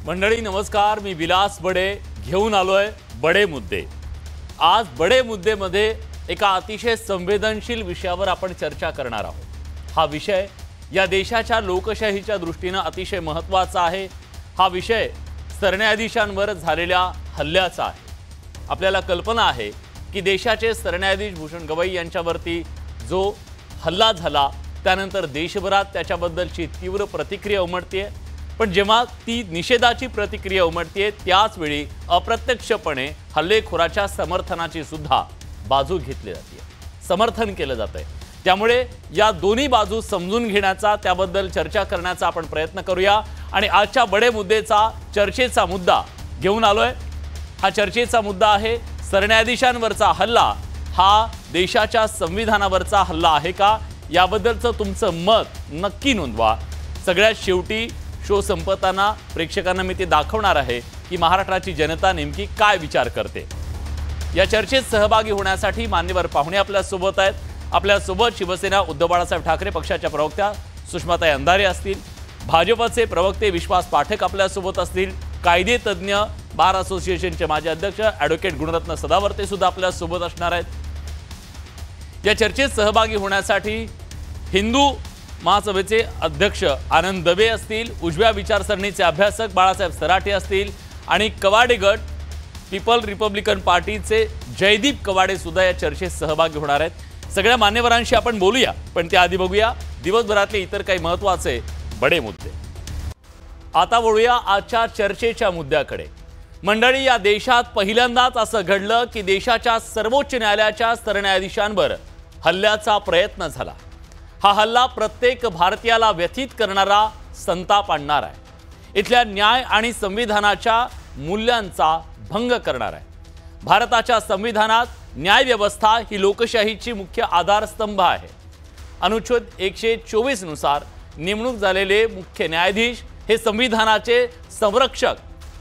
मंडळी नमस्कार, मी विलास बडे घेऊन आलोय बडे मुद्दे। आज बडे मुद्दे मध्ये एका अतिशय संवेदनशील विषयावर आपण चर्चा करणार आहोत। हा विषय या देशाच्या लोकशाहीच्या दृष्टीने अतिशय महत्त्वाचा आहे। हा विषय सरन्यायाधीशांवर झालेल्या हल्ल्याचा आहे। आपल्याला कल्पना आहे की देशाचे सरन्यायाधीश भूषण गवई यांच्यावरती जो हल्ला झाला त्यानंतर देशभरात त्याच्याबद्दलची तीव्र प्रतिक्रिया उमटते। पण जेव्हा ती निषेधाची प्रतिक्रिया उमटते त्याच वेळी अप्रत्यक्षपणे हल्लेखोराच्या समर्थनाची सुद्धा बाजू घेतली जाते, समर्थन केलं जाते। त्यामुळे या दोन्ही बाजू समजून घेण्याचा, त्याबद्दल चर्चा करण्याचा आपण प्रयत्न करूया। आणि आजच्या बडे मुद्देचा चर्चेचा मुद्दा घेऊन आलोय। हा चर्चेचा मुद्दा आहे सरन्यायाधीशांवरचा हल्ला हा देशाच्या संविधानावरचा हल्ला आहे का? याबद्दलचं तुमचं मत नक्की नोंदवा। सगळ्यात शेवटी शो संपताना प्रेक्षकांना मी ते दाखवणार आहे की महाराष्ट्राची जनता नेमकी काय विचार करते। या चर्चेत सहभागी होण्यासाठी मान्यवर पाहुणे आपल्या सोबत आहेत। आपल्या सोबत शिवसेना उद्धव बाळासाहेब ठाकरे पक्षाच्या प्रवक्त्या सुषमाताई अंधारे असतील, भाजपचे प्रवक्ते विश्वास पाठक आपल्या सोबत असतील, कायदे तज्ञ बार असोसिएशनचे माजी अध्यक्ष ॲडव्होकेट गुणरत्न सदावर्ते सुद्धा आपल्या सोबत असणार आहेत। या चर्चेत सहभागी होण्यासाठी हिंदू महासभेचे अध्यक्ष आनंद दवे असतील, उजव्या विचारसरणीचे अभ्यासक बाळासाहेब सराठे असतील आणि कवाडे गट पीपल रिपब्लिकन पार्टीचे जयदीप कवाडे सुद्धा या चर्चेत सहभागी होणार आहेत। सगळ्या मान्यवरांशी आपण बोलूया, पण त्याआधी बघूया दिवसभरातले इतर काही महत्त्वाचे बडे मुद्दे। आता वळूया आजच्या चर्चेच्या मुद्द्याकडे। मंडळी, या देशात पहिल्यांदाच असं घडलं की देशाच्या सर्वोच्च न्यायालयाच्या सरन्यायाधीशांवर हल्ल्याचा प्रयत्न झाला। हा हल्ला प्रत्येक भारतीयाला व्यथित करणारा, संताप आणणारा आहे। इथल्या न्याय आणि संविधानाच्या मूल्यांचा भंग करणार आहे। भारताच्या संविधानात न्याय व्यवस्था ही लोकशाहीची मुख्य आधारस्तंभ आहे। अनुच्छेद 124 नुसार नेमणूक झालेले मुख्य न्यायाधीश हे संविधानाचे संरक्षक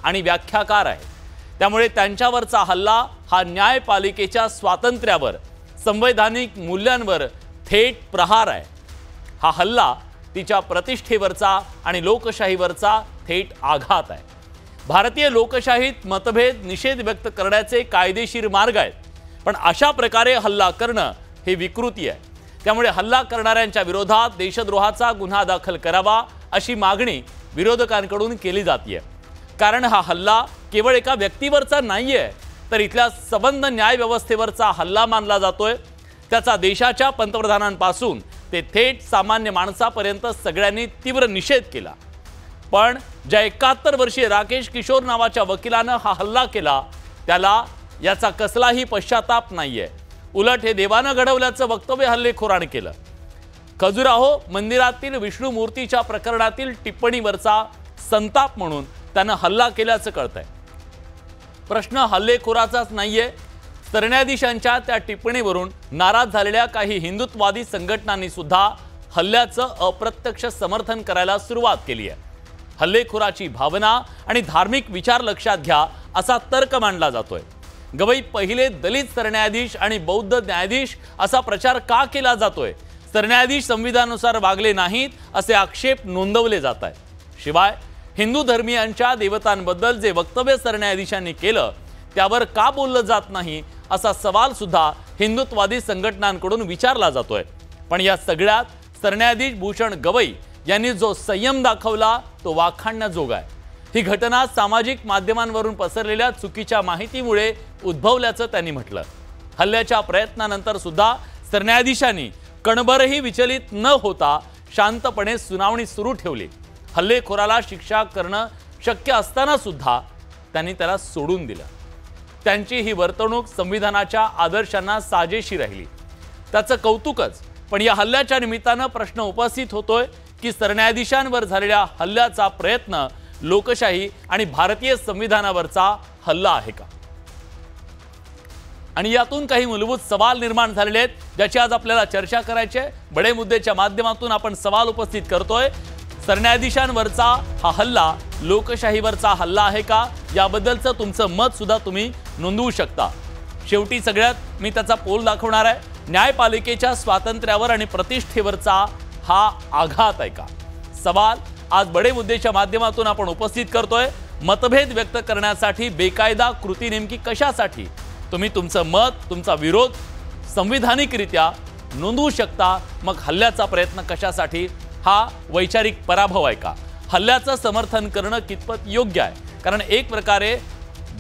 आणि व्याख्याकार आहेत। त्यामुळे त्यांच्यावरचा हल्ला हा न्यायपालिकेच्या स्वातंत्र्यावर, संवैधानिक मूल्यांवर थेट प्रहार आहे। हा हल्ला तिच्या प्रतिष्ठेवरचा आणि लोकशाहीवरचा थेट आघात आहे। भारतीय लोकशाहीत मतभेद, निषेध व्यक्त करण्याचे कायदेशीर मार्ग आहेत, पण अशा प्रकारे हल्ला करणं हे विकृती आहे। त्यामुळे हल्ला करणाऱ्यांच्या विरोधात देशद्रोहाचा गुन्हा दाखल करावा अशी मागणी विरोधकांकडून केली जाते। कारण हा हल्ला केवळ एका व्यक्तीवरचा नाहीये, तर इथल्या सबंध न्याय व्यवस्थेवरचा हल्ला मानला जातोय। त्याचा देशाच्या पंतप्रधानांपासून ते थेट सामान्य माणसापर्यंत सगळ्यांनी तीव्र निषेध केला। पण ज्या 71 वर्षीय राकेश किशोर नावाच्या वकिलानं हा हल्ला केला त्याला याचा कसलाही पश्चाताप नाहीये। उलट हे देवानं घडवल्याचं वक्तव्य हल्लेखोराने केलं। खजुराहो मंदिरातील विष्णू मूर्तीच्या प्रकरणातील टिप्पणीवरचा संताप म्हणून त्यानं हल्ला केल्याचं कळतंय। प्रश्न हल्लेखोराचाच नाहीये, सरन्यायाधीशांच्या त्या टिप्पणीवरून नाराज झालेल्या काही हिंदुत्ववादी संघटनांनी सुद्धा हल्ल्याचं अप्रत्यक्ष समर्थन करायला सुरुवात केली आहे। हल्लेखोराची भावना आणि धार्मिक विचार लक्षात घ्या असा तर्क मांडला जातोय। गवई पहिले दलित सरन्यायाधीश आणि बौद्ध न्यायाधीश असा प्रचार का केला जातोय? सरन्यायाधीश संविधानानुसार वागले नाहीत असे आक्षेप नोंदवले जात आहेत। शिवाय हिंदू धर्मीयांच्या देवतांबद्दल जे वक्तव्य सरन्यायाधीशांनी केलं त्यावर का बोललं जात नाही असा सवाल सुद्धा हिंदुत्ववादी संघटनांकडून विचारला जातोय। पण या सगळ्यात सरन्यायाधीश भूषण गवई यांनी जो संयम दाखवला तो वाखाणण्याजोगा आहे। ही घटना सामाजिक माध्यमांवरून पसरलेल्या चुकीच्या माहितीमुळे उद्भवल्याचं त्यांनी म्हटलं। हल्ल्याच्या प्रयत्नानंतर सुद्धा सरन्यायाधीशांनी कणभरही विचलित न होता शांतपणे सुनावणी सुरू ठेवली। हल्लेखोराला शिक्षा करणं शक्य असताना सुद्धा त्यांनी त्याला सोडून दिलं। त्यांची ही वर्तणूक संविधानाच्या आदर्शांना साजेशी राहिली, त्याचं कौतुकच। पण या हल्ल्याच्या निमित्तानं प्रश्न उपस्थित होतोय की सरन्यायाधीशांवर झालेल्या हल्ल्याचा प्रयत्न लोकशाही आणि भारतीय संविधानावरचा हल्ला आहे का? आणि यातून काही मूलभूत सवाल निर्माण झालेले आहेत, ज्याची आज आपल्याला चर्चा करायची आहे। बडे मुद्देच्या माध्यमातून आपण सवाल उपस्थित करतोय। सरन्यायाधीशांवरचा हा हल्ला लोकशाहीवरचा हल्ला आहे का? याबद्दलचं तुमचं मत सुद्धा तुम्ही नोंदवू शकता। शेवटी सगळ्यात मी त्याचा पोल दाखवणार आहे। न्यायपालिकेच्या स्वातंत्र्यावर आणि प्रतिष्ठेवरचा हा आघात आहे का? सवाल आज बडे मुद्देच्या माध्यमातून आपण उपस्थित करतोय। मतभेद व्यक्त करण्यासाठी बेकायदा कृती नेमकी कशासाठी? तुम्ही तुमचं मत, तुमचा विरोध संविधानिकरित्या नोंदवू शकता, मग हल्ल्याचा प्रयत्न कशासाठी? हा वैचारिक पराभव आहे का? हल्ल्याचं समर्थन करणं कितपत योग्य आहे? कारण एक प्रकारे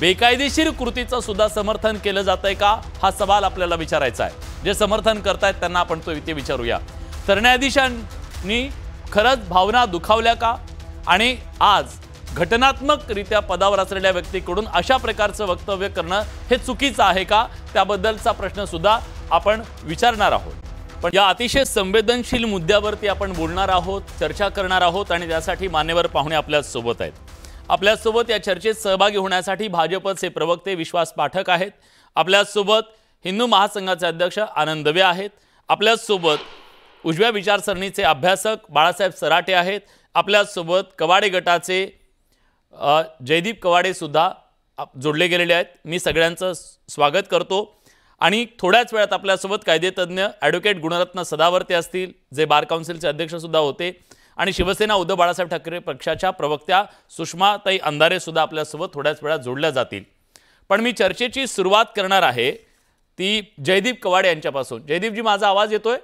बेकायदेशीर कृतीचं सुद्धा समर्थन केलं जातंय का, हा सवाल आपल्याला विचारायचा आहे. जे समर्थन करतायत त्यांना आपण ते विचारूया. सरन्यायाधीशांनी खरंच भावना दुखावल्या का? आणि आज घटनात्मकरित्या पदावर असलेल्या व्यक्तीकडून अशा प्रकारचं वक्तव्य करणं हे चुकीचं आहे का? त्याबद्दलचा प्रश्न सुद्धा आपण विचारणार आहोत. पण या अतिशय संवेदनशील मुद्द्यावरती आपण बोलणार आहोत, चर्चा करणार आहोत आणि त्यासाठी मान्यवर पाहुणे आपल्यासोबत आहेत. आपल्यासोबत या चर्चेत सहभागी होण्यासाठी भाजपचे प्रवक्ते विश्वास पाठक आहेत. आपल्यासोबत हिंदू महासंघाचे अध्यक्ष आनंद दवे आहेत. आपल्यासोबत उजव्या विचारसरणीचे अभ्यासक बाळासाहेब सराटे आहेत. आपल्यासोबत कवाडे गटाचे जयदीप कवाडे सुद्धा जोडले गेलेले आहेत. मी सगळ्यांचं स्वागत करतो. आणि थोड्याच वेळात आपल्यासोबत कायदेतज्ञ ॲडव्होकेट गुणरत्न सदावर्ते असतील, जे बार काउन्सिलचे अध्यक्ष सुद्धा होते, आणि शिवसेना उद्धव बाळासाहेब ठाकरे पक्षाच्या प्रवक्त्या सुषमाताई अंधारे सुद्धा आपल्यासोबत थोड्याच वेळात जोडल्या जातील. पण मी चर्चेची सुरुवात करणार आहे ती जयदीप कवाडे यांच्यापासून. जयदीपजी, माझा आवाज येतोय?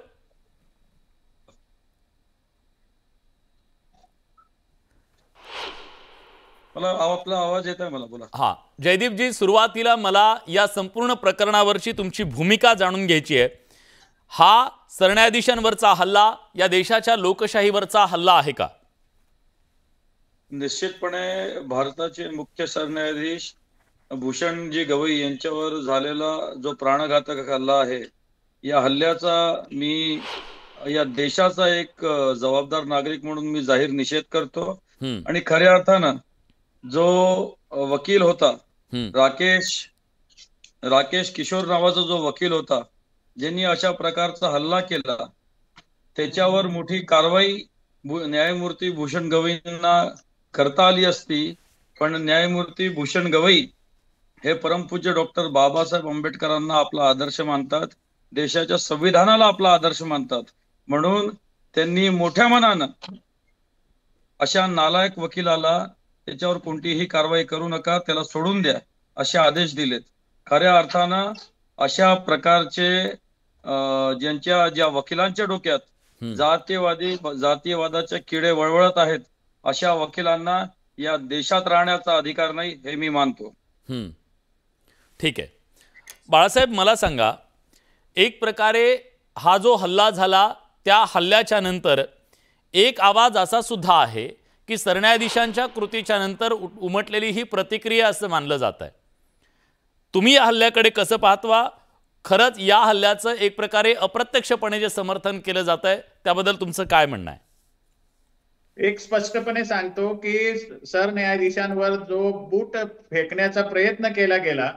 मला आपला आवाज येत आहे, मला बोला. हां जयदीपजी, सुरुवातीला मला या संपूर्ण प्रकरणावरची तुमची भूमिका जाणून घ्यायची आहे. हा सरन्यायाधीशांवरचा हल्ला या देशाच्या लोकशाहीवरचा हल्ला आहे का? निश्चितपणे भारताचे मुख्य सरन्यायाधीश भूषणजी गवई यांच्यावर झालेला जो प्राणघातक हल्ला आहे, या हल्ल्याचा मी या देशाचा एक जबाबदार नागरिक म्हणून मी जाहीर निषेध करतो. आणि खऱ्या अर्थानं जो वकील होता, राकेश किशोर नावाचा जो वकील होता, ज्यांनी अशा प्रकारचा हल्ला केला, त्याच्यावर मोठी कारवाई न्यायमूर्ती भूषण गवईंना करता आली असती. पण न्यायमूर्ती भूषण गवई हे परमपूज्य डॉक्टर बाबासाहेब आंबेडकरांना आपला आदर्श मानतात, देशाच्या संविधानाला आपला आदर्श मानतात. म्हणून त्यांनी मोठ्या मनानं अशा नालायक वकिलाला त्याच्यावर कोणतीही कारवाई करू नका, त्याला सोडून द्या, असे आदेश दिलेत. खऱ्या अर्थानं अशा प्रकारचे ज्या वकिलांच्या डोक्यात जातीयवादाचे किडे वळवळत आहेत, अशा वकिलांना या देशात राहण्याचा अधिकार नाही, हे मी मानतो. ठीक आहे. बाळासाहेब, मला सांगा, एक प्रकारे हा जो हल्ला झाला त्या हल्ल्याच्या नंतर एक आवाज असा सुद्धा आहे की सरन्यायाधीशांच्या कृतीच्या नंतर उमटलेली ही प्रतिक्रिया असं मानलं जात आहे. तुम्ही या हल्ल्याकडे कसं पाहता? खरंच या हल्ल्याचं एक प्रकारे अप्रत्यक्षपणे जे समर्थन केलं जात आहे त्याबद्दल तुमचं काय म्हणणं आहे? एक स्पष्टपणे सांगतो की सरन्यायाधीशांवर जो बूट फेकण्याचा प्रयत्न केला गेला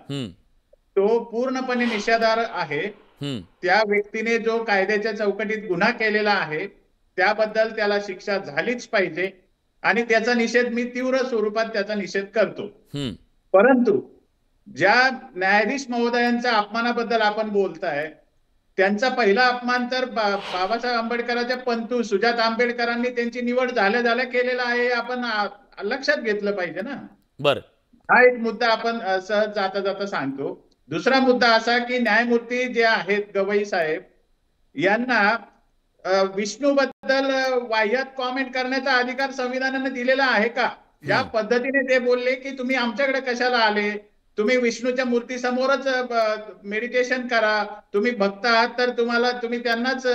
तो पूर्णपणे निषेधार्ह आहे. त्या व्यक्तीने जो कायद्याच्या चौकटीत गुन्हा केलेला आहे त्याबद्दल त्याला शिक्षा झालीच पाहिजे आणि त्याचा निषेध मी तीव्र स्वरूपात त्याचा निषेध करतो. परंतु ज्या न्यायाधीश महोदयांच्या अपमानाबद्दल आपण बोलताय, त्यांचा पहिला अपमान तर बाबासाहेब आंबेडकरांच्या पंतू सुजात आंबेडकरांनी त्यांची निवड झाल्या केलेला आहे, आपण लक्षात घेतलं पाहिजे ना. बरं, हा एक मुद्दा आपण सहज जाता जाता सांगतो. दुसरा मुद्दा असा की न्यायमूर्ती जे आहेत गवई साहेब यांना विष्णूबद्दल वाह्यात कॉमेंट करण्याचा अधिकार संविधानाने दिलेला आहे का? ज्या पद्धतीने ते बोलले की तुम्ही आमच्याकडे कशाला आले, तुम्ही विष्णूच्या मूर्तीसमोरच मेडिटेशन करा, तुम्ही भक्त आहात तर तुम्ही त्यांनाच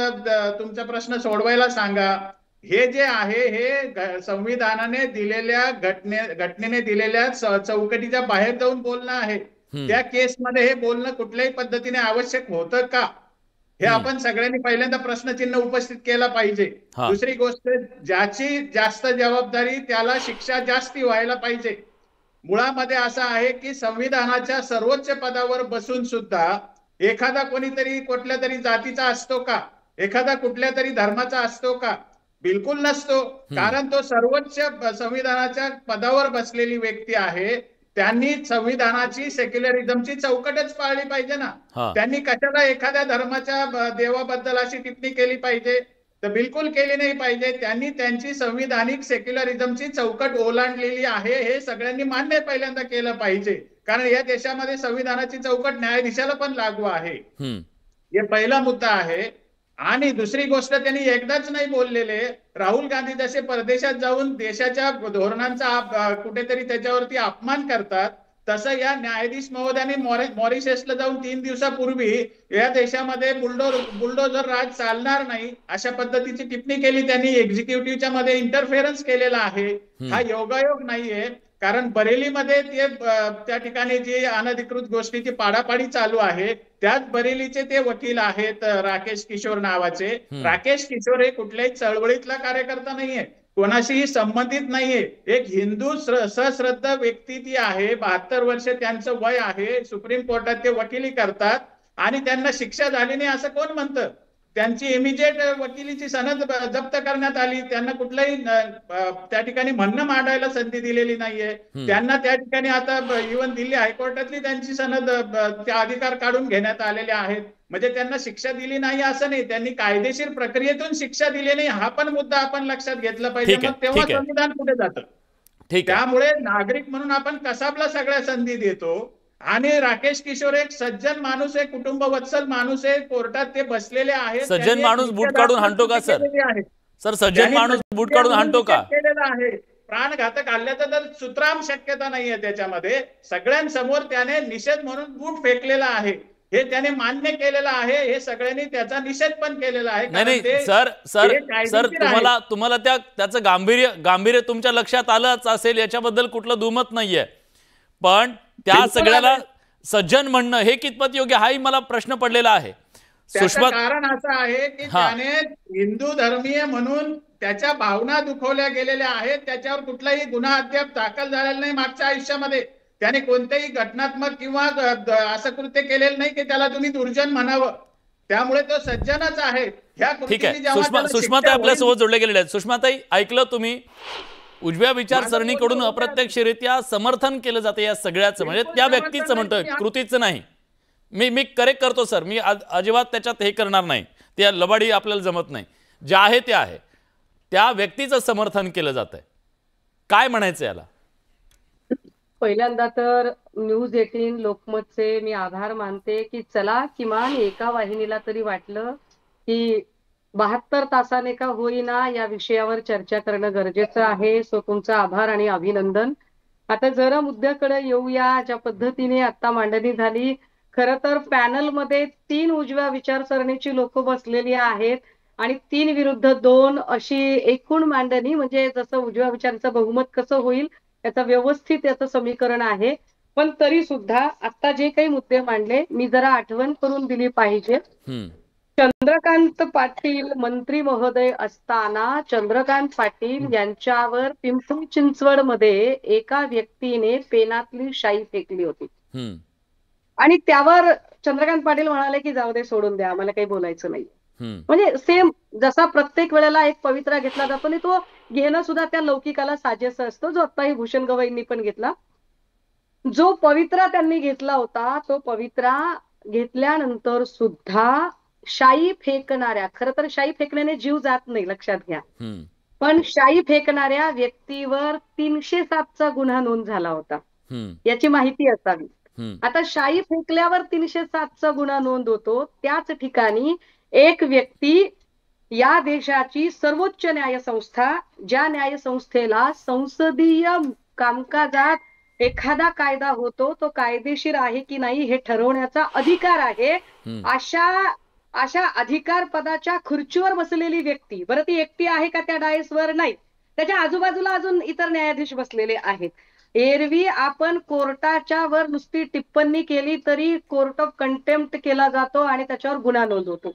तुमचा प्रश्न सोडवायला सांगा. हे जे आहे हे संविधानाने दिलेल्या घटनेने दिलेल्या चौकटीच्या बाहेर जाऊन बोलणं आहे. त्या केसमध्ये हे बोलणं कुठल्याही पद्धतीने आवश्यक होतं का, हे आपण सगळ्यांनी पहिल्यांदा प्रश्नचिन्ह उपस्थित केला पाहिजे. दुसरी गोष्ट, ज्याची जास्त जबाबदारी त्याला शिक्षा जास्ती व्हायला पाहिजे. मुळामध्ये असं आहे की संविधानाच्या सर्वोच्च पदावर बसून सुद्धा एखादा कोणीतरी कुठल्या तरी जातीचा असतो का, एखादा कुठल्या तरी धर्माचा असतो का? बिलकुल नसतो. कारण तो सर्वोच्च संविधानाच्या पदावर बसलेली व्यक्ती आहे. त्यांनी संविधानाची सेक्युलरिझमची चौकटच पाळली पाहिजे ना. त्यांनी कशाला एखाद्या धर्माच्या देवाबद्दल अशी टिप्पणी केली पाहिजे? तर बिलकुल केली नाही पाहिजे. त्यांनी त्यांची संविधानिक सेक्युलरिझमची चौकट ओलांडलेली आहे, हे सगळ्यांनी मान्य पहिल्यांदा केलं पाहिजे. कारण या देशामध्ये संविधानाची चौकट न्यायाधीशाला पण लागू आहे, हे पहिला मुद्दा आहे. आणि दुसरी गोष्ट, त्यांनी एकदाच नाही बोललेले. राहुल गांधी जसे परदेशात जाऊन देशाच्या धोरणांचा कुठेतरी त्याच्यावरती अपमान करतात, तसं या न्यायाधीश महोदयांनी मॉरिशसला जाऊन 3 दिवसापूर्वी या देशामध्ये बुलडोजर राज चालणार नाही अशा पद्धतीची टिप्पणी केली त्यांनी. एक्झिक्युटिव्हच्या मध्ये इंटरफेरन्स केलेला आहे. हा योगायोग नाहीये. कारण बरेलीमध्ये ते त्या ठिकाणी जी अनधिकृत गोष्टीची पाडापाडी चालू आहे, त्याच बरेलीचे ते वकील आहेत राकेश किशोर नावाचे. राकेश किशोर हे कुठल्याही चळवळीतला कार्यकर्ता नाहीये, कोणाशीही संबंधित नाहीये. एक हिंदू सश्रद्ध व्यक्ती ती आहे. 72 वर्ष त्यांचं वय आहे. सुप्रीम कोर्टात ते वकिली करतात आणि त्यांना शिक्षा झाली नाही असं कोण म्हणतं? त्यांची इमिजिएट वकिलीची सनद जप्त करण्यात आली. त्यांना कुठलंही त्या ठिकाणी म्हणणं मांडायला संधी दिलेली नाहीये. त्यांना त्या ठिकाणी आता इव्हन दिल्ली हायकोर्टातली त्यांची सनद ते अधिकार काढून घेण्यात आलेले आहेत. म्हणजे त्यांना शिक्षा दिली नाही असं नाही, त्यांनी कायदेशीर प्रक्रियेतून शिक्षा दिली नाही, हा पण मुद्दा आपण लक्षात घेतला पाहिजे. मग तेव्हा संविधान कुठे जातं? त्यामुळे नागरिक म्हणून आपण कसाबला सगळ्या संधी देतो. आणि राकेश किशोर एक सज्जन माणूस आहे, कुटुंब वत्सल माणूस आहे, कोर्टात ते बसलेले आहेत. सज्जन माणूस बूट काढून हाणतो का सर? सर सज्जन माणूस बूट काढून हाणतो का? केलेला आहे. प्राणघातक हल्ल्याचा तर सुतराम शक्यता नाहीये त्याच्यामध्ये. सगळ्यांसमोर त्याने निषेध म्हणून बूट फेकलेला आहे, हे त्याने मान्य केलेलं आहे. हे सगळ्यांनी त्याचा निषेध पण केलेला आहे. नाही सर सर सर तुम्हाला त्याचं गांभीर्य तुमच्या लक्षात आलंच असेल, याच्याबद्दल कुठलं दुमत नाहीये. पण त्या सगळ्याला सज्जन म्हणणं हे कितपत योग्य, हाही मला प्रश्न पडलेला आहे. त्याचं कारण असं आहे की त्याने हिंदू धर्मीय म्हणून त्याच्या भावना दुखवल्या गेलेल्या आहेत. त्याच्यावर कुठलाही गुन्हा अद्याप दाखल झालेला नाही मागच्या आयुष्यामध्ये. त्याने कोणतेही घटनात्मक किंवा असं कृत्य केलेलं नाही की त्याला तुम्ही दुर्जन म्हणावं. त्यामुळे तो सज्जनच आहे. ठीक आहे, सुषमाताई आपल्यासोबत जोडले गेलेले आहेत. सुषमाताई, ऐकलं तुम्ही, उजव्या विचारसरणीकडून अप्रत्यक्षरित्या समर्थन केलं जाते या सगळ्याचं, म्हणजे त्या व्यक्तीचं म्हणतोय, कृतीचं नाही. मी करेक्ट करतो सर, मी अजिबात त्याच्यात हे करणार नाही, त्या लबाडी आपल्याला जमत नाही. जे आहे ते आहे, त्या व्यक्तीचं समर्थन केलं जातंय. काय म्हणायचं याला? पहिल्यांदा तर न्यूज 18 लोकमतचे मी आभार मानते की चला किमान एका वाहिनीला तरी वाटलं की 72 तासाने का होईना या विषयावर चर्चा करणं गरजेचं आहे. सो तुमचा आभार आणि अभिनंदन. आता जरा मुद्द्याकडे येऊया. ज्या पद्धतीने आता मांडणी झाली, खरं तर पॅनलमध्ये 3 उजव्या विचारसरणीची लोक बसलेली आहेत आणि 3 विरुद्ध 2 अशी एकूण मांडणी, म्हणजे जसं उजव्या विचाराचं बहुमत कसं होईल याचं व्यवस्थित याचं समीकरण आहे. पण तरी सुद्धा आता जे काही मुद्दे मांडले, मी जरा आठवण करून दिली पाहिजे. चंद्रकांत पाटील मंत्री महोदय असताना चंद्रकांत पाटील यांच्यावर पिंपरी चिंचवड मध्ये एका व्यक्तीने पेनातली शाई फेकली होती आणि त्यावर चंद्रकांत पाटील म्हणाले की जाऊ दे, सोडून द्या, आम्हाला काही बोलायचं नाही. म्हणजे सेम जसा प्रत्येक वेळेला एक पवित्रा घेतला जातो आणि तो घेणं सुद्धा त्या लौकिकाला साजेसा असतो, जो आताही भूषण गवईंनी पण घेतला. जो पवित्रा त्यांनी घेतला होता, तो पवित्रा घेतल्यानंतर सुद्धा शाई फेकणाऱ्या, खरं तर शाई फेकण्याने जीव जात नाही, लक्षात घ्या, पण शाई फेकणाऱ्या व्यक्तीवर 307चा गुन्हा नोंद झाला होता, याची माहिती असावी. आता शाई फेकल्यावर 307चा गुन्हा नोंद होतो, त्याच ठिकाणी एक व्यक्ती, या देशाची सर्वोच्च न्यायसंस्था, ज्या न्यायसंस्थेला संसदीय कामकाजात एखादा कायदा होतो तो कायदेशीर आहे की नाही हे ठरवण्याचा अधिकार आहे, अशा अधिकार पदाच्या खुर्चीवर बसलेली व्यक्ती, बरं ती एकटी आहे का त्या डायसवर? नाही, त्याच्या आजूबाजूला अजून इतर न्यायाधीश बसलेले आहेत. एरवी आपण कोर्टाच्या वर नुसती टिप्पणी केली तरी कोर्ट ऑफ कंटेम्प्ट केला जातो आणि त्याच्यावर गुन्हा नोंद होतो.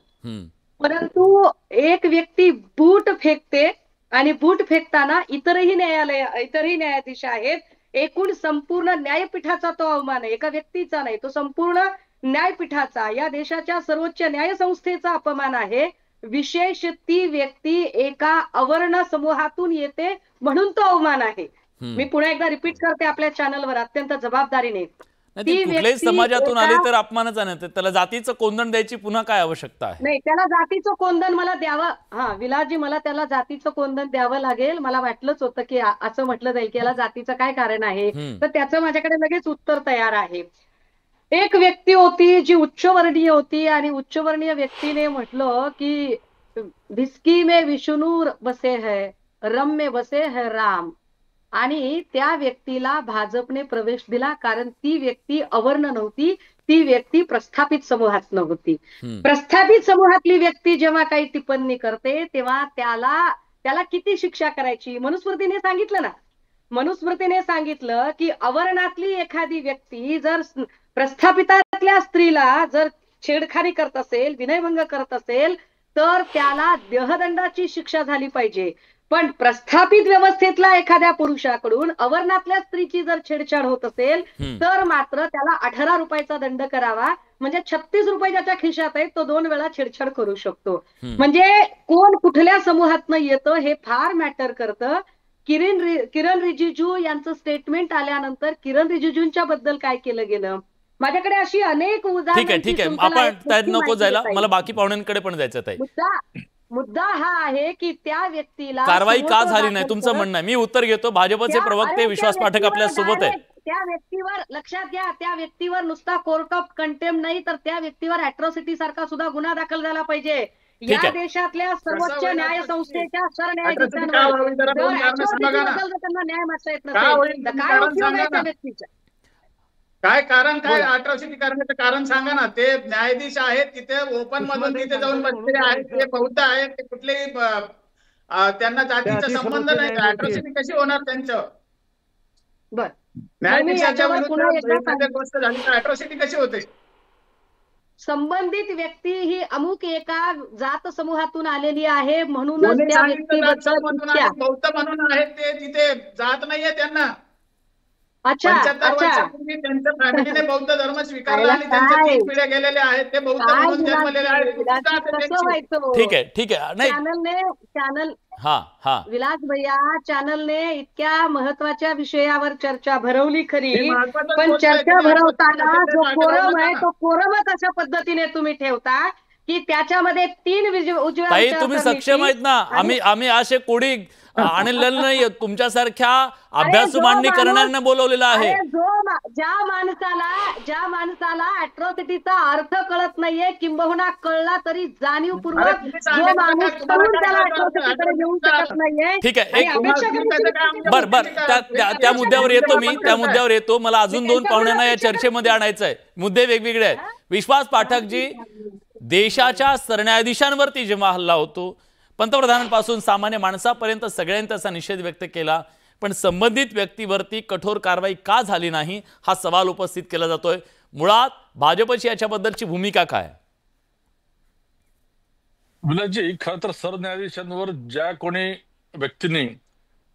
परंतु एक व्यक्ती बूट फेकते आणि बूट फेकताना इतरही न्यायाधीश आहेत, एकूण संपूर्ण न्यायपीठाचा तो अवमान आहे, एका व्यक्तीचा नाही, तो संपूर्ण न्यायपीठाचा, या देशाच्या सर्वोच्च न्यायसंस्थेचा अपमान आहे. विशेष ती व्यक्ती एका अवर्ण समूहातून येते म्हणून तो अवमान आहे. मी पुन्हा एकदा रिपीट करते आपल्या चॅनलवर अत्यंत जबाबदारीने, नाही, ती कुठल्याही व्यक्ती समाजातून आली एका- तर अपमानच आहे ना. त्याला जातीचं कोंदण द्यायची पुन्हा काय आवश्यकता आहे? नाही, त्याला जातीचं कोंदण मला द्यावं. हा विलासजी, मला त्याला जातीचं कोंदण द्यावं लागेल. मला वाटलंच होतं की असं म्हटलं जाईल की याला जातीचं काय कारण आहे. तर त्याचं माझ्याकडे लगेच उत्तर तयार आहे. एक व्यक्ती होती जी उच्चवर्णीय होती आणि उच्चवर्णीय व्यक्तीने म्हटलं की भिस्की में विष्णू बसे है, रम में बसे है राम. आणि त्या व्यक्तीला भाजपने प्रवेश दिला कारण ती व्यक्ती अवर्ण नव्हती, ती व्यक्ती प्रस्थापित समूहात नव्हती. प्रस्थापित समूहातली व्यक्ती जेव्हा काही टिप्पणी करते तेव्हा त्याला किती शिक्षा करायची? मनुस्मृतीने सांगितलं ना. मनुस्मृतीने सांगितलं की अवर्णातली एखादी व्यक्ती जर प्रस्थापितातल्या स्त्रीला जर छेडखानी करत असेल, विनयभंग करत असेल, तर त्याला देहदंडाची शिक्षा झाली पाहिजे. पण प्रस्थापित व्यवस्थेतल्या एखाद्या पुरुषाकडून अवर्णातल्या स्त्रीची जर छेडछाड होत असेल तर मात्र त्याला 18 रुपयाचा दंड करावा. म्हणजे 36 रुपये ज्याच्या खिशात आहेत तो 2 वेळा छेडछाड करू शकतो. म्हणजे कोण कुठल्या समूहातनं येतं हे फार मॅटर करतं. किरण रिजिजू यांचं स्टेटमेंट आल्यानंतर किरण रिजिजूंच्या बद्दल काय केलं गेलं, माझ्याकडे अशी अनेक ठीक आहे. आपण त्यात नको जायला, मला बाकी पाहुण्यांकडे पण जायचं आहे. मुद्दा हा आहे की त्या व्यक्तीला कारवाई का झाली नाही तुमचं म्हणणं आहे. मी उत्तर घेतो. भाजपचे प्रवक्ते विश्वास पाठक आपल्या सोबत आहेत. त्या व्यक्तीवर लक्षात घ्या, त्या व्यक्तीवर नुसता कोर्ट ऑफ कंटेम्प्ट नाही तर त्या व्यक्तीवर अॅट्रॉसिटी सारखा सुद्धा गुन्हा दाखल झाला पाहिजे. या देशातल्या सर्वोच्च न्यायसंस्थेच्या सरन्यायाधीशांवर त्यांना न्याय मागता येत नसेल तर काय उपयोग आहे त्या व्यक्तीचा? काय कारण, काय अट्रॉसिटी करण्याचं कारण सांगा ना. ते न्यायाधीश आहेत तिथे ओपन मधून तिथे जाऊन बसलेले आहेत, ते बौद्ध आहेत, ते कुठलेही त्यांना जातीचा संबंध नाही. अट्रॉसिटी कशी होणार त्यांचं? न्यायाधीशाच्या विरुद्ध एखाद्या गोष्ट झाली तर अट्रॉसिटी कशी होते? संबंधित व्यक्ती ही अमुक एका जात समूहातून आलेली आहे म्हणूनच त्या व्यक्तीबद्दल बौद्ध म्हणून आहेत, ते तिथे जात नाहीये त्यांना. 75 वर्षापूर्वी त्यांच्या फॅमिलीने बौद्ध धर्म स्वीकारला आणि त्यांच्या 3 पिढ्या गेलेल्या आहेत. ते बौद्ध म्हणून जन्मलेले आहेत. ठीक आहे. नाही चॅनल विलास भैया, चॅनलने इतक्या महत्वाच्या विषयावर चर्चा भरवली खरी, पण चर्चा भरवताना जो कोरम आहे तो कोरमच अशा पद्धतीने तुम्ही ठेवता की त्याच्यामध्ये 3 उजव्या तुम्ही सक्षम आहेत ना. आम्ही असे कोणी आणलेलं नाही, तुमच्यासारख्या अभ्यासू मांडणी करणाऱ्यांना बोलवलेलं आहे. ज्या माणसाला अॅट्रॉसिटीचा अर्थ कळत नाहीये किंबहुना कळला तरी जाणीवपूर्वक जो माणूस त्याला अॅट्रॉसिटीकडे घेऊन शकत नाहीये. ठीक आहे. बर त्या मुद्द्यावर येतो. मला अजून 2 पाहुण्यांना या चर्चेमध्ये आणायचं आहे. मुद्दे वेगवेगळे आहेत. विश्वास पाठकजी, देशाच्या सरन्यायाधीशांवरती जेव्हा हल्ला होतो, पंतप्रधानांपासून सामान्य माणसापर्यंत सगळ्यांनी त्याचा निषेध व्यक्त केला, पण संबंधित व्यक्तीवरती कठोर कारवाई का झाली नाही हा सवाल उपस्थित केला जातोय. मुळात भाजपची याच्याबद्दलची भूमिका काय? विलासजी, खरं तर सरन्यायाधीशांवर ज्या कोणी व्यक्तीने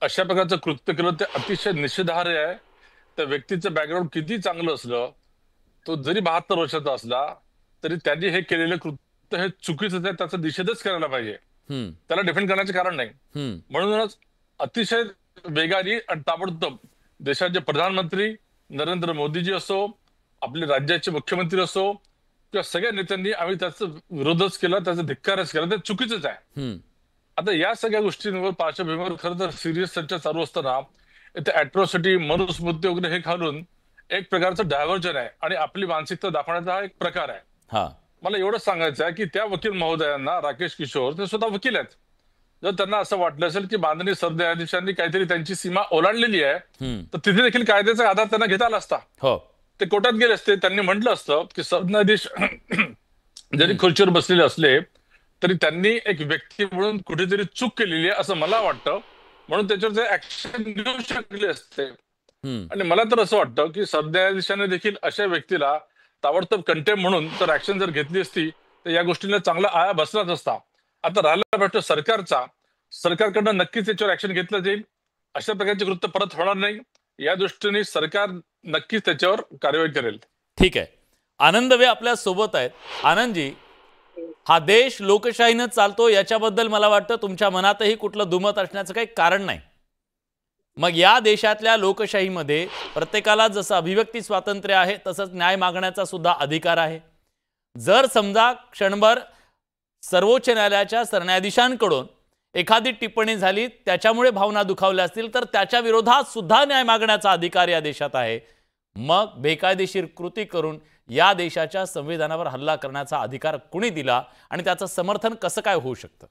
अशा प्रकारचं कृत्य केलं ते अतिशय निषेधार्ह आहे. त्या व्यक्तीचं बॅकग्राऊंड किती चांगलं असलं, तो जरी 72 वर्षाचा असला तरी त्यांनी हे केलेलं कृत्य हे चुकीचं आहे, त्याचा निषेधच करायला पाहिजे. त्याला डिफेंड करण्याचे कारण नाही. म्हणूनच अतिशय वेगाने आणि ताबडतोब देशाचे प्रधानमंत्री नरेंद्र मोदीजी असो, आपले राज्याचे मुख्यमंत्री असो किंवा सगळ्या नेत्यांनी आम्ही त्याचा विरोधच केला, त्याचा धिक्कारच केला. ते चुकीचंच आहे. आता या सगळ्या गोष्टींवर पार्श्वभूमीवर खरं तर सिरियस चर्चा चालू असताना इथे अॅट्रॉसिटी, मनुस्मृती वगैरे हे घालून एक प्रकारचं डायव्हर्जन आहे आणि आपली मानसिकता दाखवण्याचा हा एक प्रकार आहे. मला एवढंच सांगायचं आहे की त्या वकील महोदयांना, राकेश किशोर, ते स्वतः वकील आहेत, जर त्यांना असं वाटलं असेल की माननीय सरन्यायाधीशांनी काहीतरी त्यांची सीमा ओलांडलेली आहे तर तिथे देखील कायद्याचा आधार त्यांना घेता आला असता. ते कोर्टात गेले असते. त्यांनी म्हटलं असतं की सरन्यायाधीश जरी खुर्चीवर बसलेले असले तरी त्यांनी एक व्यक्ती म्हणून कुठेतरी चूक केलेली आहे असं मला वाटतं, म्हणून त्याच्यावर ते ऍक्शन घेऊ शकले असते. आणि मला तर असं वाटतं की सरन्यायाधीशाने देखील अशा व्यक्तीला ताबडतोब कंटेम्प्ट म्हणून तर ऍक्शन जर घेतली असती तर या गोष्टीला चांगला आळा बसलाच असता. आता राहिला प्रश्न सरकारचा, सरकारकडनं नक्कीच याच्यावर ऍक्शन घेतलं जाईल. अशा प्रकारचे कृत्य परत होणार नाही या दृष्टीने सरकार नक्कीच त्याच्यावर कारवाई करेल. ठीक आहे. आनंद वे आपल्या सोबत आहेत. आनंदजी, हा देश लोकशाहीनं चालतो याच्याबद्दल मला वाटतं तुमच्या मनातही कुठलं दुमत असण्याचं काही कारण नाही. मग या देशातल्या लोकशाहीमध्ये प्रत्येकाला जसं अभिव्यक्ती स्वातंत्र्य आहे तसंच न्याय मागण्याचा सुद्धा अधिकार आहे। जर समजा क्षणभर सर्वोच्च न्यायालयाच्या सरन्यायाधीशांकडून एखादी टिप्पणी झाली, त्याच्यामुळे भावना दुखावल्या असतील, तर त्याच्या विरोधात सुद्धा न्याय मागण्याचा अधिकार या देशात आहे। मग बेकायदेशीर कृती करून या देशाच्या संविधानावर हल्ला करण्याचा अधिकार कोणी दिला आणि त्याचं समर्थन कसं काय होऊ शकतं?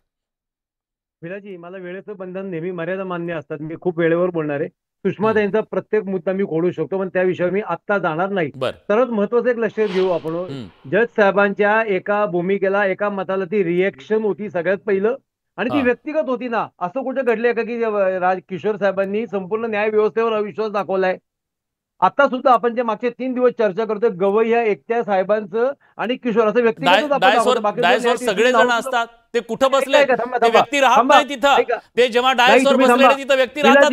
विलाजी, मला वेळेचं बंधन नेहमी मर्यादा मान्य असतात। मी खूप वेळेवर बोलणार आहे। सुषमाताईंचा प्रत्येक मुद्दा मी खोडू शकतो, पण त्या विषयावर मी आत्ता जाणार नाही। तरच महत्वाचं एक लक्षात घेऊ आपण, जज साहेबांच्या एका भूमिकेला, एका मताला ती रिएक्शन होती सगळ्यात पहिलं, आणि ती व्यक्तिगत होती ना। असं कुठे घडलंय का की किशोर साहेबांनी संपूर्ण न्याय व्यवस्थेवर अविश्वास दाखवलाय? आता सुद्धा आपण जे मागचे 3 दिवस चर्चा करतोय, गवई या एकट्या साहेबांचं आणि किशोर असं व्यक्तिगत सगळे जण असतात, ते कुठं बसले? ते व्यक्ती राहत नाही तिथं। ते जेव्हा डायसवर बसले तिथं व्यक्ती राहतात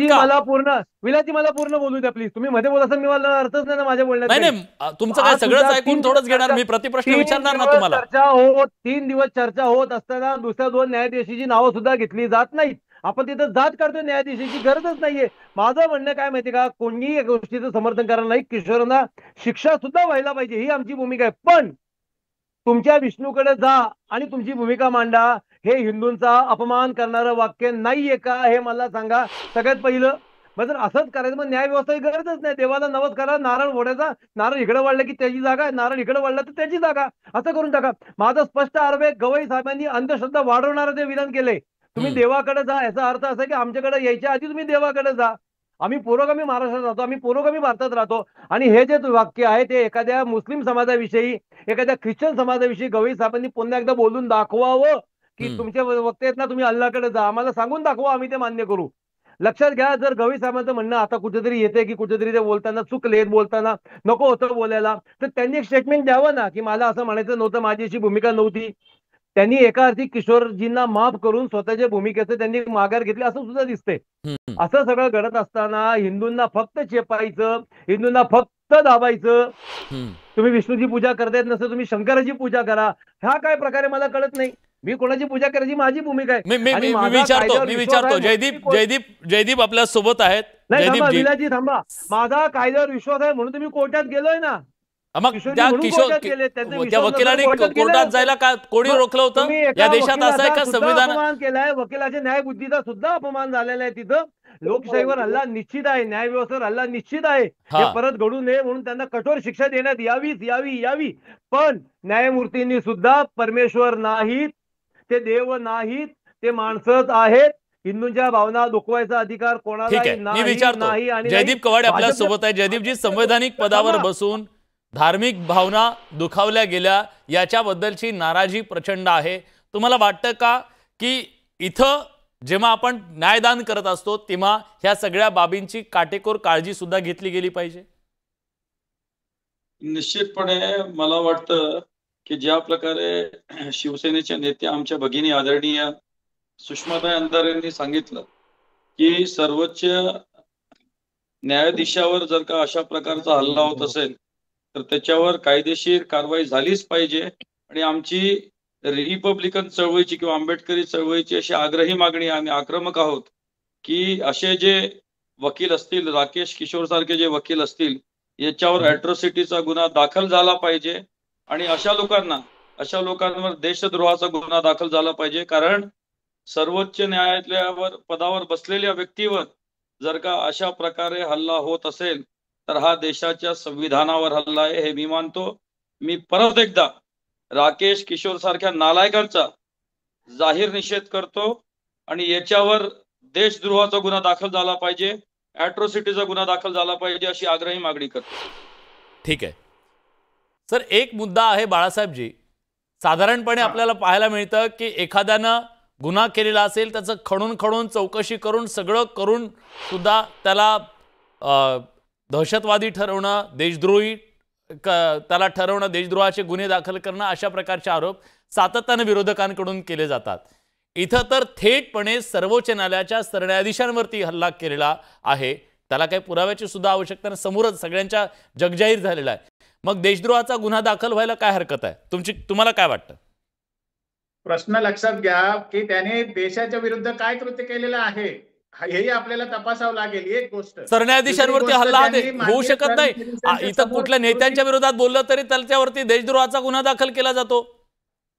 का? विलाजी, मला पूर्ण बोलू द्या प्लीज। तुम्ही मध्ये बोला, मी मला अर्थच नाही ना माझ्या बोलण्यात। नाही, तुमचं काय सगळंच ऐकून थोडंच घेणार मी, प्रतिप्रश्न विचारणार ना तुम्हाला। चर्चा होत 3 दिवस चर्चा होत असताना दुसऱ्या 2 न्यायाधीशांची नावं सुद्धा घेतली जात नाहीत। आपण तिथं जात काढतोय, न्यायाधीशाची गरजच नाहीये। माझं म्हणणं काय माहिती का, कोणीही या गोष्टीचं समर्थन करायला नाही। किशोरांना शिक्षा सुद्धा व्हायला पाहिजे, ही आमची भूमिका आहे। पण तुमच्या विष्णूकडे जा आणि तुमची भूमिका मांडा। हे हिंदूंचा अपमान करणारं वाक्य नाहीये का, हे मला सांगा सगळ्यात पहिलं। मग जर असंच करायचं, मग न्याय व्यवस्था गरजच नाही। देवाला नवस करा, नारळ फोडायचा, नारळ इकडे वाढलं की त्याची जागा, नारळ इकडे वाढलं तर त्याची जागा, असं करून टाका। माझा स्पष्ट आरोप आहे, गवई साहेबांनी अंधश्रद्धा वाढवणारं ते विधान केलंय। तुम्ही देवाकडे जा, याचा अर्थ असा की आमच्याकडे यायच्या आधी तुम्ही देवाकडे जा। आम्ही पुरोगामी महाराष्ट्रात राहतो, आम्ही पुरोगामी भारतात राहतो, आणि हे जे वाक्य आहे ते एखाद्या मुस्लिम समाजाविषयी, एखाद्या ख्रिश्चन समाजाविषयी गवई साहेबांनी पुन्हा एकदा बोलून दाखवावं की तुमच्या वक्ते आहेत ना, तुम्ही अल्लाकडे जा, आम्हाला सांगून दाखवा, आम्ही ते मान्य करू। लक्षात घ्या, जर गवई साहेबांचं म्हणणं आता कुठेतरी येते की कुठेतरी ते बोलताना चुकलेत, बोलताना नको होतं बोलायला, तर त्यांनी एक स्टेटमेंट द्यावं ना की मला असं म्हणायचं नव्हतं, माझी अशी भूमिका नव्हती। त्यांनी एका अर्थी किशोरजींना माफ करून स्वतःच्या भूमिकेचं त्यांनी माघार घेतली, असं सुद्धा दिसतंय। असं सगळं घडत असताना हिंदूंना फक्त चेपायचं, हिंदूंना फक्त दाबायचं। तुम्ही विष्णूची पूजा करतायत नसतं, तुम्ही शंकराची पूजा करा, हा काय प्रकारे मला कळत नाही। मी कोणाची पूजा करायची माझी भूमिका आहे। मी विचारतो जयदीप आपल्या सोबत आहेत। विलाजी थांबा, माझा कायद्यावर विश्वास आहे म्हणून तुम्ही कोर्टात गेलोय ना। मग त्या वकिलांनी कोर्टात जायला का कोणी रोखलं होतं? या देशात असं आहे का संविधान? अपमान केलाय, वकिलाच्या न्यायबुद्धीचा सुद्धा अपमान झालेला आहे तिथं। लोकशाहीवर हल्ला निश्चित आहे, न्याय व्यवस्थेवर हल्ला निश्चित आहे। हे परत घडू नये म्हणून त्यांना कठोर शिक्षा देण्यात यावी। पण न्यायमूर्तींनी सुद्धा परमेश्वर नाहीत, ते देव नाहीत, ते माणसंच आहेत। हिंदूंच्या भावना दुखवायचा अधिकार कोणालाही नाही। मी विचारतो, जयदीप कवाडे आपल्या सोबत आहे। जयदीपजी, संवैधानिक पदावर बसून धार्मिक भावना दुखावल्या गेल्या याच्याबद्दलची नाराजी प्रचंड आहे। तुम्हाला वाटतं का की इथं जेव्हा आपण न्यायदान करत असतो तेव्हा ह्या सगळ्या बाबींची काटेकोर काळजी सुद्धा घेतली गेली पाहिजे? निश्चितपणे मला वाटतं की ज्या प्रकारे शिवसेनेच्या नेत्या आमच्या भगिनी आदरणीय सुषमाताई अंधारे यांनी सांगितलं की सर्वोच्च न्यायाधीशावर जर का अशा प्रकारचा हल्ला होत असेल तर त्याच्यावर कायदेशीर कारवाई झालीच पाहिजे। आणि आमची रिपब्लिकन चळवळीची किंवा आंबेडकरी चळवळीची अशी आग्रही मागणी, आम्ही आक्रमक आहोत की असे जे वकील असतील, राकेश किशोर सारखे जे वकील असतील, याच्यावर अॅट्रॉसिटीचा गुन्हा दाखल झाला पाहिजे। आणि अशा लोकांवर देशद्रोहाचा गुन्हा दाखल झाला पाहिजे। कारण सर्वोच्च न्यायालयावर पदावर बसलेल्या व्यक्तीवर जर का अशा प्रकारे हल्ला होत असेल तर हा देशाच्या संविधानावर हल्ला आहे, हे मी मानतो। मी परत एकदा राकेश किशोर सारख्या नालायकांचा जाहीर निषेध करतो आणि याच्यावर देशद्रोहाचा गुन्हा दाखल झाला पाहिजे, अॅट्रॉसिटीचा गुन्हा दाखल झाला पाहिजे, अशी आग्रही मागणी करतो। ठीक आहे सर, एक मुद्दा आहे बाळासाहेबजी, साधारणपणे आपल्याला पाहायला मिळतं की एखाद्यानं गुन्हा केलेला असेल त्याचं खणून चौकशी करून सगळं करून सुद्धा त्याला दहशतवादी ठरवणं, देशद्रोही त्याला ठरवणं, देशद्रोहाचे गुन्हे दाखल करणं, अशा प्रकारचे आरोप सातत्याने विरोधकांकडून केले जातात। इथं तर थेटपणे सर्वोच्च न्यायालयाच्या सरन्यायाधीशांवरती हल्ला केलेला आहे, त्याला काही पुराव्याची सुद्धा आवश्यकता नाही, समोरच सगळ्यांच्या जगजाहीर झालेला आहे। मग देशद्रोहाचा गुन्हा दाखल व्हायला काय हरकत आहे? तुम्हाला काय वाटतं? प्रश्न लक्षात घ्या की त्याने देशाच्या विरुद्ध काय कृत्य केलेलं आहे। हेही आपल्याला तपासावं लागेल. एक गोष्ट सरन्यायाधीशांवरती दुसरी हल्ला गोष्ट हा त्यांनी होऊ माननीय शकत नाही. सरन्यायाधीशांच्या इथं समोर कुठल्या नेत्यांच्या विरोधात बोललं तरी त्याच्यावरती देशद्रोहाचा गुन्हा दाखल केला जातो.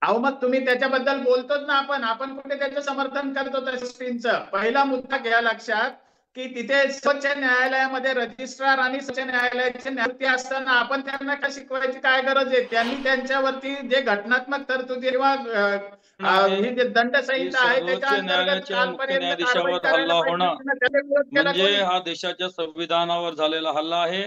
अहो मग तुम्ही त्याच्याबद्दल बोलतोच ना. आपण कुठे त्याचं समर्थन करतो त्या गोष्टींचं. पहिला मुद्दा घ्या लक्षात की तिथे सर्वोच्च न्यायालयामध्ये रजिस्ट्रार आणि सर्वोच्च न्यायालयाचे न्यायमूर्ती असताना आपण त्यांना काय शिकवायची काय गरज आहे? त्यांनी त्यांच्यावरती जे घटनात्मक तरतुदी किंवा ही जे दंडसंहिता आहे त्याच्या सर्वोच्च अंतर्गत न्यायालयाच्या मुख्य कालपर्यंत कारवाई न्यायाधीशावर करायला हल्ला पाहिजे. होणं त्याचा विरोध केला म्हणजे कोणी? हा देशाच्या संविधानावर झालेला हल्ला आहे.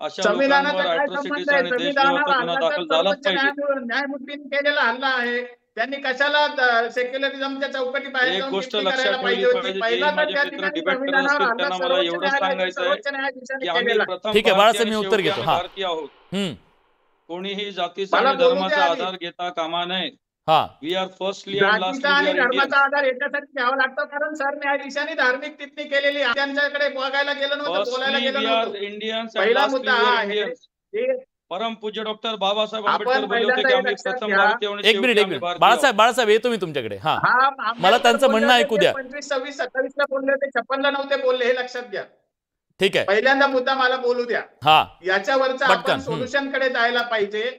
अशा संविधानाचा लोकांवर काय अॅट्रॉसिटीज संबंध आहे? आणि संविधानावर देशद्रोहाचा गुन्हा हल्ला तर दाखल झालाच सर्वोच्च पाहिजे. न्यायमूर्तींनी केलेला हल्ला आहे. त्यांनी कशाला सेक्युलरिझमच्या चौकटी बाहेर एक जाऊन गोष्ट टिप्पणी लक्षात करायला पाहिजे ठेवली होती? पाहिजे. पहिला जे तर माझे त्या मित्र ठिकाणी डिबेट करत संविधानावर असतील हल्ला त्यांना मला सर्वोच्च एवढंच न्यायालयाचे सांगायचं आहे सर्वोच्च की न्यायाधीशांनी आम्ही केलेला. प्रथम ठीक आहे, भारतीय बाळासाहेब आणि मी उत्तर शेवटी घेतो. आम्ही हा. भारतीय आहोत. कोणीही जातीचा मला आणि बोलू द्या धर्माचा आधी. आधार घेता कामा नये. हा. वी आर फर्स्टली अँड जातीचा लास्टली वी आणि आर इंडियन्स. धर्माचा आधार याच्यासाठी घ्यावा लागतो कारण सरन्यायाधीशांनी धार्मिक टिप्पणी केलेली आहे. त्यांच्याकडे बघायला गेलं नव्हतं, बोलायला फर्स्टली गेलं वी आर नव्हतं. इंडियन्स अँड पहिला लास्टली मुद्दा वी हा आर आहे इंडियन्स. की परमपूज्य डॉक्टर बाबासाहेब आपण आंबेडकर बोलले होते की पहिल्यांदा हे आम्ही लक्षात प्रथम घ्या. भारतीय आणि एक मिनिट शेवटी एक आम्ही मिनिट भारतीय आहोत. बाळासाहेब येतो मी तुमच्याकडे. हा. हा मला आंबेडकर त्यांचं बोलले म्हणणं होते ऐकू ते द्या. 25, 26, 27 ला बोलले होते, 56 ला नव्हते बोलले. हे लक्षात घ्या. ठीक आहे. पहिल्यांदा मुद्दा मला बोलू द्या. हा. याच्यावरचं पटकन. आपण सोल्युशन कडे जायला पाहिजे.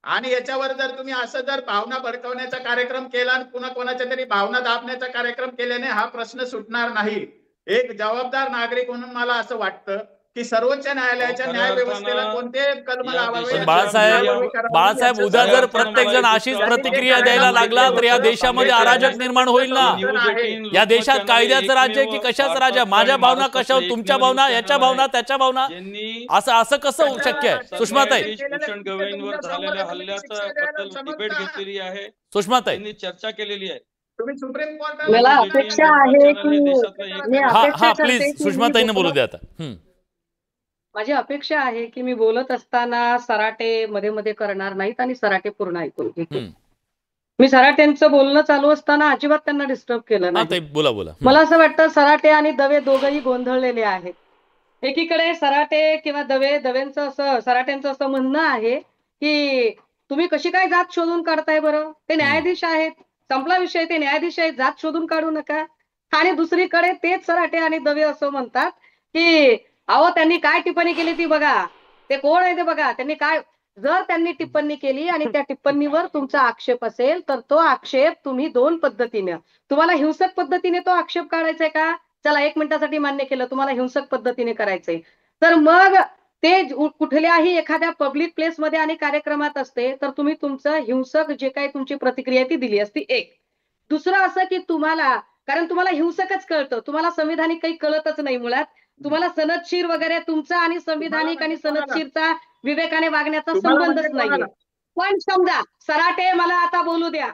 आणि याच्यावर जर तुम्ही असं जर भावना भडकवण्याचा कार्यक्रम केला आणि पुन्हा कोणाच्या तरी भावना दाबण्याचा कार्यक्रम केल्याने हा प्रश्न सुटणार नाही. एक जबाबदार नागरिक म्हणून मला असं वाटतं की सर्वोच्च न्यायालयाच्या खऱ्या न्यायव्यवस्थेला अर्थानं कोणते कलम या लावावे, देशाच्या पण बाळासाहेब उद्या जर प्रत्येक जण अशीच प्रतिक्रिया द्यायला लागला तर या देशामध्ये अराजक निर्माण होईल ना. या देशात कायद्याचं राज्य आहे की कशाचं राज्य आहे? माझ्या भावना कशावर, तुमच्या भावना, याच्या भावना, त्याच्या भावना, असं कसं होऊ शक्य आहे? सुषमाताई, भूषण गवईंवर झालेल्या हल्ल्याचा बद्दल डिबेट घेतलेली आहे. सुषमाताई, त्यांनी चर्चा केलेली आहे. तुम्ही सुप्रीम कोर्टाला मला अपेक्षा आहे की मी हा अपेक्षा हा करते प्लीज की सुषमाताईंना मी बोलू द्या आता. माझी अपेक्षा आहे की मी बोलत असताना सराटे मध्ये मध्ये करणार नाहीत आणि सराटे पूर्ण ऐकून घेतील. मी सराटेंचं बोलणं चालू असताना अजिबात त्यांना डिस्टर्ब केलं हा नाही. ताई बोला बोला. मला असं वाटतं सराटे आणि दवे दोघंही गोंधळलेले आहेत. एकीकडे सराटे किंवा दवेंचं असं सराटेंचं असं म्हणणं आहे की तुम्ही कशी काय जात शोधून काढताय बरं? ते न्यायाधीश आहेत, संपला विषय, ते न्यायाधीश आहेत, जात शोधून काढू नका. आणि दुसरीकडे तेच सराटे आणि दवे असं म्हणतात की अहो त्यांनी काय टिप्पणी केली ती बघा, ते कोण आहे ते बघा, त्यांनी काय, जर त्यांनी टिप्पणी केली आणि त्या टिप्पणीवर तुमचा आक्षेप असेल तर तो आक्षेप तुम्ही दोन पद्धतीने, तुम्हाला हिंसक पद्धतीने तो आक्षेप काढायचा आहे का? चला 1 मिनिटासाठी मान्य केलं तुम्हाला हिंसक पद्धतीने करायचंय, तर मग ते कुठल्याही एखाद्या पब्लिक प्लेसमध्ये आणि कार्यक्रमात असते तर तुम्ही तुमचं हिंसक जे काही तुमची प्रतिक्रिया ती दिली असती. एक दुसरं असं की तुम्हाला, कारण तुम्हाला हिंसकच कळतं, तुम्हाला संविधानिक काही कळतच नाही मुळात, तुम्हाला सनदशीर वगैरे तुमचा आणि संविधानिक आणि सनदशीरचा विवेकाने वागण्याचा संबंधच नाहीये. पण समजा सराटे मला आता बोलू द्या.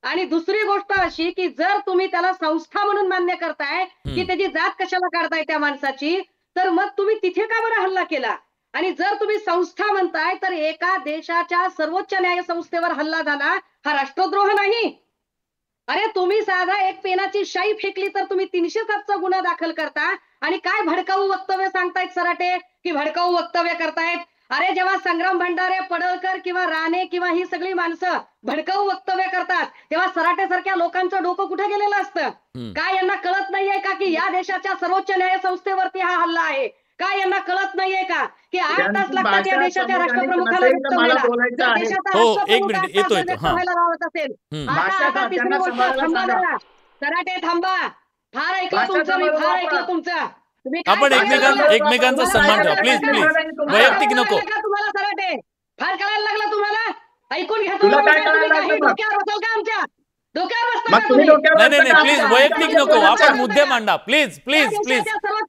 आणि दुसरी गोष्ट अशी की जर तुम्ही त्याला संस्था म्हणून मान्य करताय की त्याची जात कशाला काढताय त्या माणसाची, तर मग तुम्ही तिथे का बरं हल्ला केला? आणि जर तुम्ही संस्था म्हणताय तर एका देशाच्या सर्वोच्च न्यायसंस्थेवर हल्ला झाला हा राष्ट्रद्रोह नाही? अरे तुम्ही साधा एक पेनाची शाई फेकली तर तुम्ही 307चा गुन्हा दाखल करता आणि काय भडकाऊ वक्तव्य सांगतायत सराटे की भडकाऊ वक्तव्य करतायत. अरे जेव्हा संग्राम भंडारे, पडळकर किंवा राणे किंवा ही सगळी माणसं भडकाऊ वक्तव्य करतात तेव्हा सराटेसारख्या लोकांचं डोकं कुठे गेलेलं असतं? काय यांना कळत नाहीये का की या देशाच्या सर्वोच्च न्यायसंस्थेवरती हा हल्ला आहे? काय यांना कळत नाहीये का की 8 तास लागतात या देशाच्या राष्ट्रप्रमुखाला व्यक्त व्हायला? जर देशाचा राष्ट्रप्रमुख 8 तास व्यक्त व्हायला लावत असेल, आता तिसरी गोष्ट थांबा जरा. सराटे थांबा, फार ऐकलं तुमचं, मी फार ऐकलं तुमचं. आपण एकमेकांचा सन्मान ठेवा प्लीज प्लीज, वैयक्तिक नको. तुम्हाला सराटे फार कळायला लागलं तुम्हाला? ऐकून घ्या. डोक्यावर बसाल का आमच्या? डोक्यावर बसता का तुम्ही? नाही प्लीज वैयक्तिक नको, आपण मुद्दे मांडा प्लीज प्लीज प्लीज.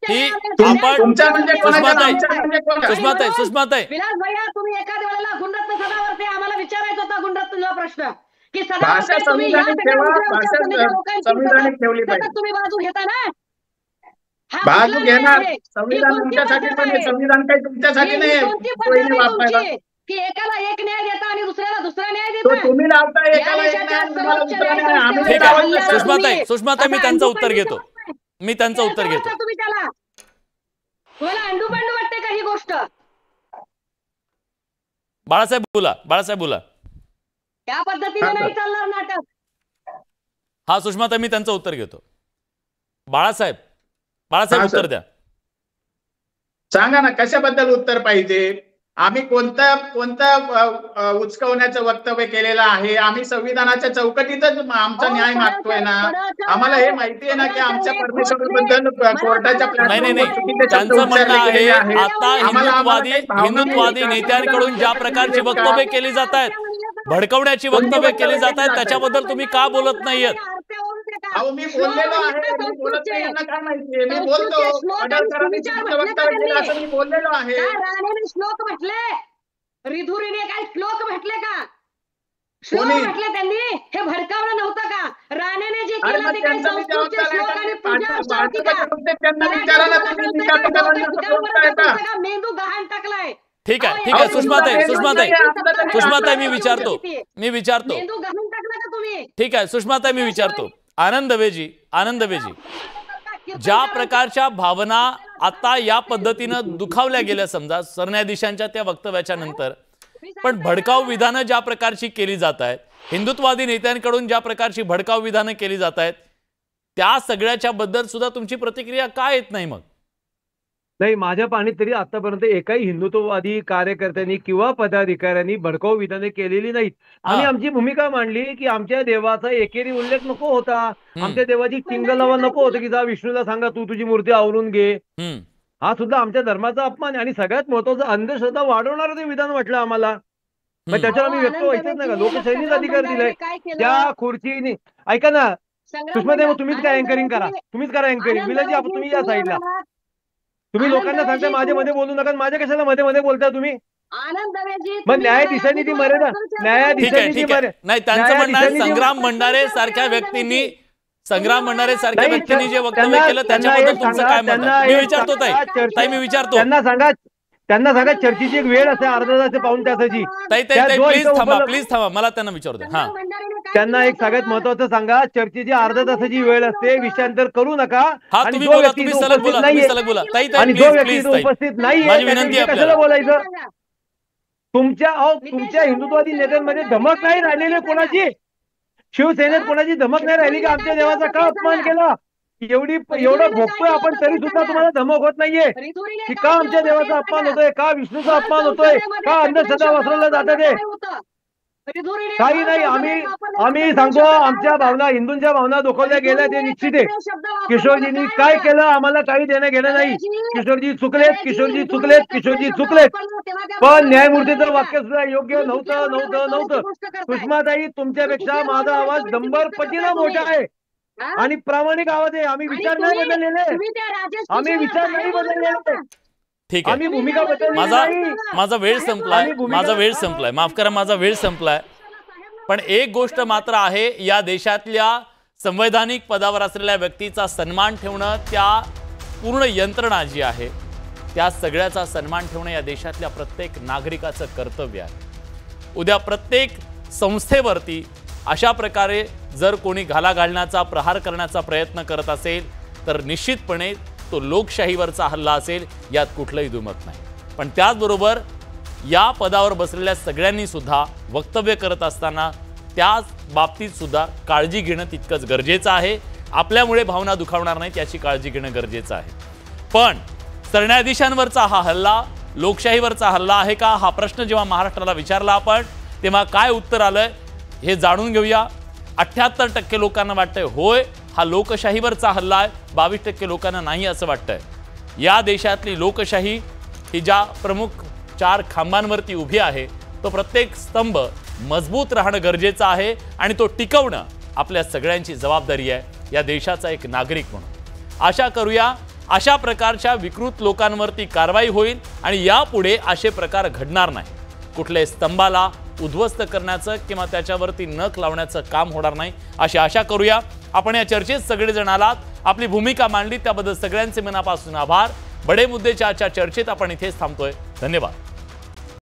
ही आपण सुषमाताई विलास भैया, तुम्ही एखाद्या वेळेला गुणरत्न सदावर्ते आम्हाला विचारायचा होता गुणरत्नला प्रश्न की भाषा संविधानिक ठेवा, भाषा संविधानिक ठेवली पाहिजे. तुम्ही बाजू घेता ना, बाजू घेणार. संविधान तुमच्यासाठी पण आहे, संविधान काही तुमच्यासाठी नाही की एकाला एक न्याय देता आणि दुसऱ्याला दुसरा न्याय तो देता. तुम्ही लावता एकाला एक न्याय, तुम्हाला दुसरा न्याय. आम्ही ठीक लावत आहे नाही. सुषमाताई मी त्यांचं उत्तर घेतो, मी त्यांचं उत्तर घेतो. तुम्ही त्याला, तुम्हाला अंडूपांडू वाटते का ही गोष्ट? बाळासाहेब बोला. त्या पद्धतीने नाही चालणार नाटक. हा सुषमाताई मी त्यांचं उत्तर घेतो. बाळासाहेब बाळासाहेब हा, सर. उत्तर द्या. सांगा ना कशाबद्दल उत्तर पाहिजे. आम्ही कोणतं उचकवण्याचं वक्तव्य केलेलं आहे. आम्ही संविधानाच्या चौकटीतच आमचा न्याय मागतोय ना. आम्हाला हे माहिती आहे ना की आमच्या परमेश्वरबद्दल कोर्टाच्या नाही, त्यांचं म्हणणं आहे आता हिंदुत्ववादी नेत्यांकडून ज्या प्रकारची वक्तव्य केली जात आहेत, भडकवण्याची वक्तव्य केली जात आहेत, त्याच्याबद्दल तुम्ही का बोलत नाहीयेत? अहो मी बोललेलो आहे. मी बोलत नाही यांना काय माहितीये. मी बोलतो पडळकरांनी चुकीचं वक्तव्य केलं असं मी बोललेलो आहे. राणेने श्लोक म्हटले, रिधुरीने काही श्लोक म्हटले का? श्लोक कोणी? म्हटले त्यांनी. हे भडकावलं नव्हतं का? राणेने जे अरे केलं मग ते काही त्यांचा विचार संस्कृतचे श्लोक आणि पूजा अर्चा होती का? त्यांना विचारा ना तुम्ही. मी काय पडळकरांना असं बोलताय का? मेंदू गहाण टाकलाय. ठीक आहे सुषमाताई मी विचारतो मेंदू गहाण टाकला का तुम्ही? ठीक आहे सुषमाताई मी विचारतो. आनंद दवेजी ज्या प्रकारच्या भावना आता या पद्धतीनं दुखावल्या गेल्या समजा सरन्यायाधीशांच्या त्या वक्तव्याच्या नंतर, पण भडकाऊ विधानं ज्या प्रकारची केली जात आहेत, हिंदुत्ववादी नेत्यांकडून ज्या प्रकारची भडकाऊ विधानं केली जात आहेत, त्या सगळ्याच्या बद्दल सुद्धा तुमची प्रतिक्रिया काय येत नाही? मग नाही, माझ्या पाहणीत तरी आतापर्यंत एकाही हिंदुत्ववादी कार्यकर्त्यांनी किंवा पदाधिकाऱ्यांनी भडकाऊ विधाने केलेली नाहीत. आम्ही आमची भूमिका मांडली की आमच्या देवाचा एकेरी उल्लेख नको होता. आमच्या देवाची टिंगलावा नको होतं की जा विष्णूला सांगा तू तुझी मूर्ती आवरून घे. हा सुद्धा आमच्या धर्माचा अपमान आहे. आणि सगळ्यात महत्वाचं अंधश्रद्धा वाढवणारं ते विधान वाटलं आम्हाला. मग त्याच्यावर आम्ही व्यक्त व्हायचंच नाही का? लोकशाहीनेच अधिकार दिलाय. त्या खुर्चीने ऐका ना सुषमाताई, तुम्हीच काय अँकरिंग करा. तुम्हीच करा अँकरिंग. विलाजी तुम्ही या साईडला. तुम्ही लोकांना सांगता माझ्या मध्ये बोलू नका. माझ्या कशाला मध्ये मध्ये बोलता तुम्ही? मग न्यायाधीशांनी ती मर्यादा नाही, त्यांचं म्हणणं आहे संग्राम भंडारे सारख्या व्यक्तींनी जे वक्तव्य केलं त्याच्याबद्दल तुमचं काय मत आहे? मी विचारतो ताई मी विचारतो. त्यांना सांगा चर्चेची एक वेळ असते अर्धा तास पाऊण तासाची. प्लीज थांबा मला त्यांना विचारू द्या. त्यांना एक सगळ्यात महत्वाचं सांगा, चर्चेची अर्धा तासाची वेळ असते, विषयांतर करू नका. आणि जो व्यक्ती उपस्थित नाहीये कशाला बोलायचं? तुमच्या हिंदुत्ववादी नेत्यांमध्ये धमक नाही राहिलेली कोणाची? शिवसेनेत कोणाची धमक नाही राहिली की आमच्या देवाचा का अपमान केला? एवढं भोगतोय आपण तरी सुद्धा तुम्हाला धमक होत नाहीये की का आमच्या देवाचा अपमान होतोय, का विष्णूचा अपमान होतोय, का अंधश्रद्धा वसरलं जातं ते? काही नाही. आम्ही सांगतो आमच्या भावना, हिंदूंच्या भावना दुखवल्या गेल्या ते निश्चित आहे. किशोरजींनी काय केलं आम्हाला काही देणं घेणं नाही. किशोरजी चुकलेत. पण न्यायमूर्तीचं वाक्य सुद्धा योग्य नव्हतं. सुषमाताई, तुमच्यापेक्षा माझा आवाज 100 पटीने मोठा आहे आणि प्रामाणिक आवाज आहे. आम्ही विचार नाही बदललेले. ठीक आहे, आम्ही भूमिका बदलली. माझा वेळ संपलाय. माफ करा, माझा वेळ संपलाय. पण एक गोष्ट मात्र आहे, या देशातल्या संवैधानिक पदावर असलेल्या व्यक्तीचा सन्मान ठेवणं, त्या पूर्ण यंत्रणा जी आहे त्या सगळ्याचा सन्मान ठेवणं या देशातल्या प्रत्येक नागरिकाचं कर्तव्य आहे. उद्या प्रत्येक संस्थेवरती अशा प्रकारे जर कोणी घाला घालण्याचा, प्रहार करण्याचा प्रयत्न करत असेल तर निश्चितपणे तो लोकशाहीवरचा हल्ला असेल, यात कुठलंही दुमत नाही. पण त्याचबरोबर या पदावर बसलेल्या सगळ्यांनी सुद्धा वक्तव्य करत असताना त्याच बाबतीत सुद्धा काळजी घेणं तितकंच गरजेचं आहे. आपल्यामुळे भावना दुखावणार नाहीत याची काळजी घेणं गरजेचं आहे. पण सरन्यायाधीशांवरचा हा हल्ला लोकशाहीवरचा हल्ला आहे का, हा प्रश्न जेव्हा महाराष्ट्राला विचारला आपण, तेव्हा काय उत्तर आलंय हे जाणून घेऊया. 78% लोकांना वाटतंय होय हा लोकशाहीवरचा हल्ला आहे, 22% लोकांना नाही असं वाटतंय. या देशातली लोकशाही ही ज्या प्रमुख 4 खांबांवरती उभी आहे, तो प्रत्येक स्तंभ मजबूत राहणं गरजेचं आहे आणि तो टिकवणं आपल्या सगळ्यांची जबाबदारी आहे या देशाचा एक नागरिक म्हणून. आशा करूया अशा प्रकारच्या विकृत लोकांवरती कारवाई होईल आणि यापुढे असे प्रकार घडणार नाही. कुठल्याही स्तंभाला उद्ध्वस्त करण्याचं किंवा त्याच्यावरती नख लावण्याचं काम होणार नाही अशी आशा करूया. आपण या चर्चेत सगळेजण आलात, आपली भूमिका मांडली, त्याबद्दल सगळ्यांचे मनापासून आभार. बडे मुद्देच्या आजच्या चर्चेत आपण इथेच थांबतोय. धन्यवाद.